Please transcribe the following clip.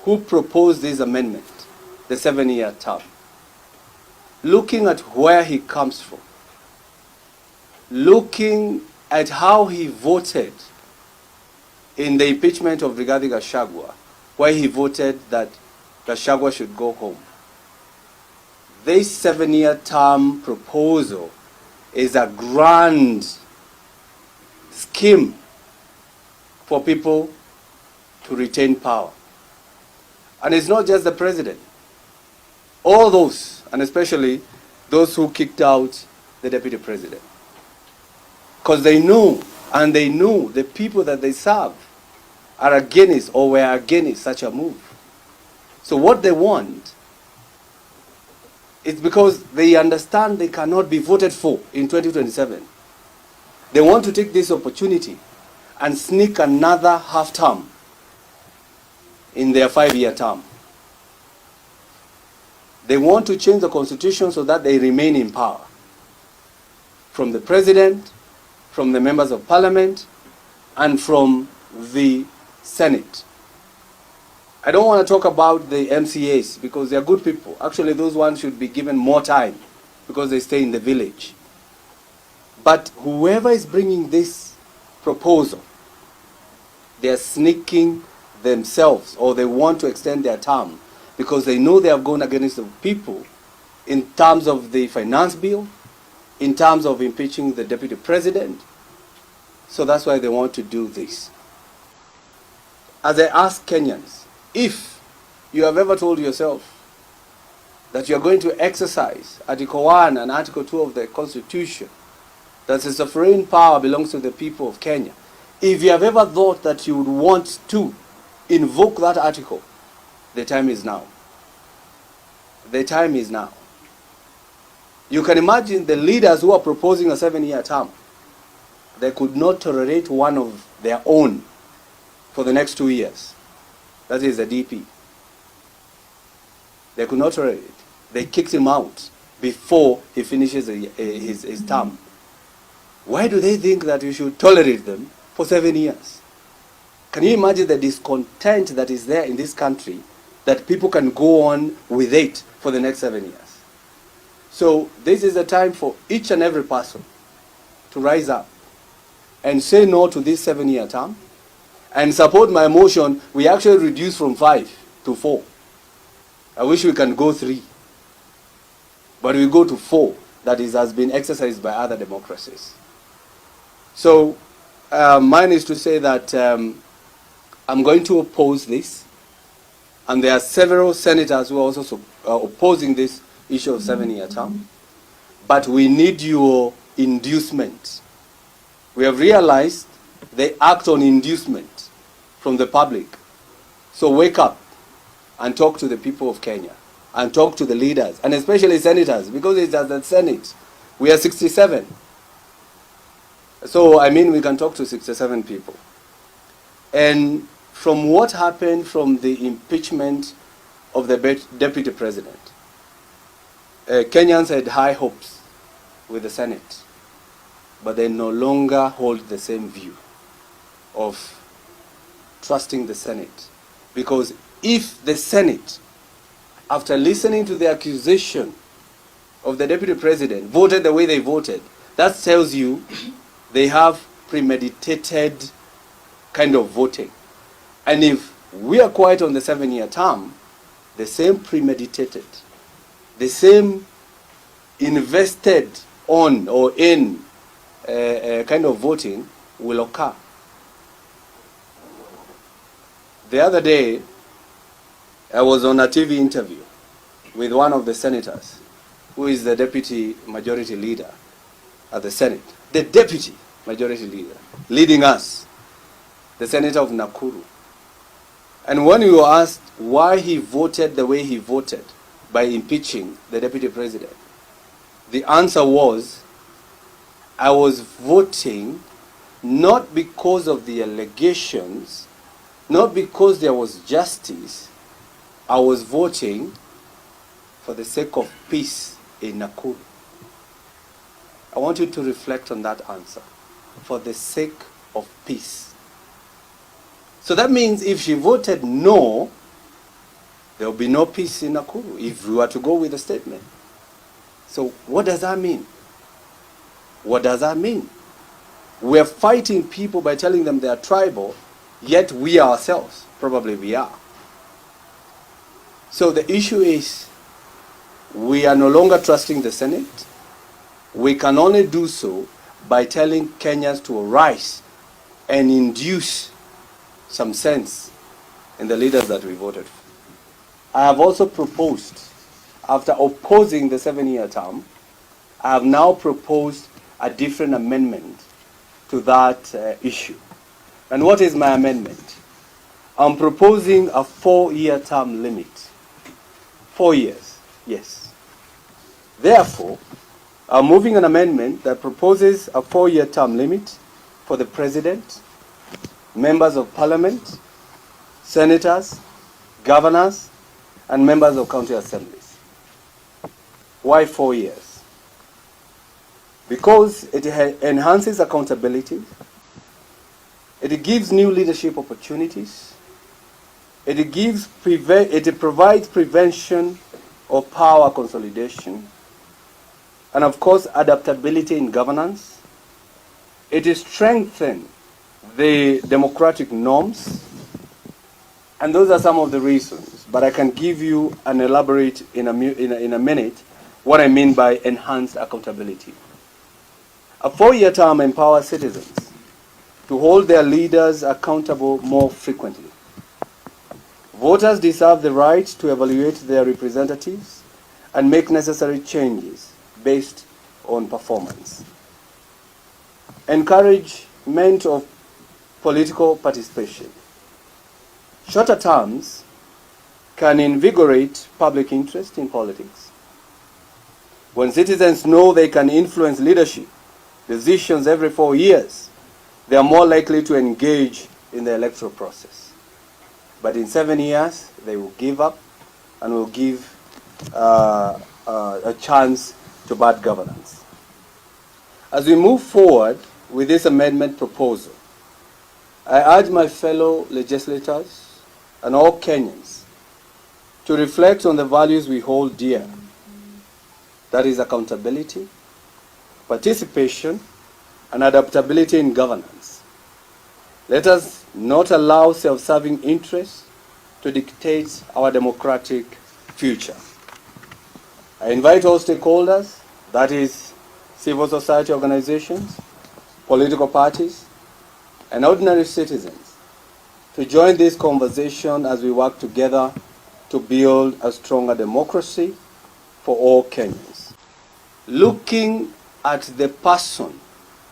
who proposed this amendment, the 7-year term, looking at where he comes from, looking at how he voted in the impeachment of Rigathi Gachagua, where he voted that Gachagua should go home. This 7-year term proposal is a grand scheme for people to retain power. And it's not just the president. All those, and especially those who kicked out the deputy president. Because they know, and they know the people that they serve are against or were against such a move. So what they want is because they understand they cannot be voted for in 2027. They want to take this opportunity and sneak another half term in their 5-year term. They want to change the constitution so that they remain in power. From the president, from the members of parliament, and from the Senate. I don't want to talk about the MCAs because they are good people. Actually, those ones should be given more time because they stay in the village. But whoever is bringing this proposal, they are sneaking themselves, or they want to extend their term because they know they have gone against the people in terms of the finance bill, in terms of impeaching the deputy president. So that's why they want to do this. As I ask Kenyans, if you have ever told yourself that you are going to exercise Article 1 and Article 2 of the Constitution, that the sovereign power belongs to the people of Kenya, if you have ever thought that you would want to invoke that article, the time is now. The time is now. You can imagine the leaders who are proposing a 7-year term. They could not tolerate one of their own for the next 2 years. That is the DP. They could not tolerate it. They kicked him out before he finishes his term. Why do they think that you should tolerate them for 7 years? Can you imagine the discontent that is there in this country, that people can go on with it for the next 7 years? So this is a time for each and every person to rise up and say no to this 7-year term and support my motion. We actually reduced from 5 to 4. I wish we can go 3. But we go to 4. That has been exercised by other democracies. So mine is to say that I'm going to oppose this. And there are several senators who are also opposing this issue of 7-year term. But we need your inducement. We have realized they act on inducement from the public. So wake up and talk to the people of Kenya and talk to the leaders, and especially senators, because it's at the Senate. We are 67. So, I mean, we can talk to 67 people. And from what happened from the impeachment of the deputy president, Kenyans had high hopes with the Senate, but they no longer hold the same view of trusting the Senate. Because if the Senate, after listening to the accusation of the deputy president, voted the way they voted, that tells you they have premeditated kind of voting. And if we are quiet on the 7-year term, the same premeditated, the same invested on or in kind of voting will occur. The other day, I was on a TV interview with one of the senators, who is the deputy majority leader at the Senate. The deputy majority leader, leading us, the senator of Nakuru. And when we were asked why he voted the way he voted by impeaching the deputy president, the answer was, I was voting not because of the allegations, not because there was justice. I was voting for the sake of peace in Nakuru. I want you to reflect on that answer. For the sake of peace. So that means if she voted no, There will be no peace in Nakuru if we were to go with the statement. So what does that mean? What does that mean? We're fighting people by telling them they are tribal, yet we ourselves, probably we are. So the issue is, we are no longer trusting the Senate. We can only do so by telling Kenyans to rise and induce some sense in the leaders that we voted for. I have also proposed, after opposing the 7-year term, I have now proposed a different amendment to that issue. And what is my amendment? I'm proposing a 4-year term limit. 4 years, yes. Therefore, I'm moving an amendment that proposes a 4-year term limit for the President, members of Parliament, senators, governors, and members of county assemblies. Why 4 years? Because it enhances accountability, it gives new leadership opportunities, it provides prevention of power consolidation, and of course adaptability in governance. It strengthens the democratic norms, and those are some of the reasons. But I can give you and elaborate in a minute what I mean by enhanced accountability. A 4-year term empowers citizens to hold their leaders accountable more frequently. Voters deserve the right to evaluate their representatives and make necessary changes based on performance. Encouragement of political participation. Shorter terms can invigorate public interest in politics. When citizens know they can influence leadership decisions every 4 years, they are more likely to engage in the electoral process. But in 7 years, they will give up and will give a chance to bad governance. As we move forward with this amendment proposal, I urge my fellow legislators and all Kenyans to reflect on the values we hold dear. That is accountability, participation, and adaptability in governance. Let us not allow self-serving interests to dictate our democratic future. I invite all stakeholders, that is civil society organizations, political parties, and ordinary citizens, to join this conversation as we work together to build a stronger democracy for all Kenyans. Looking at the person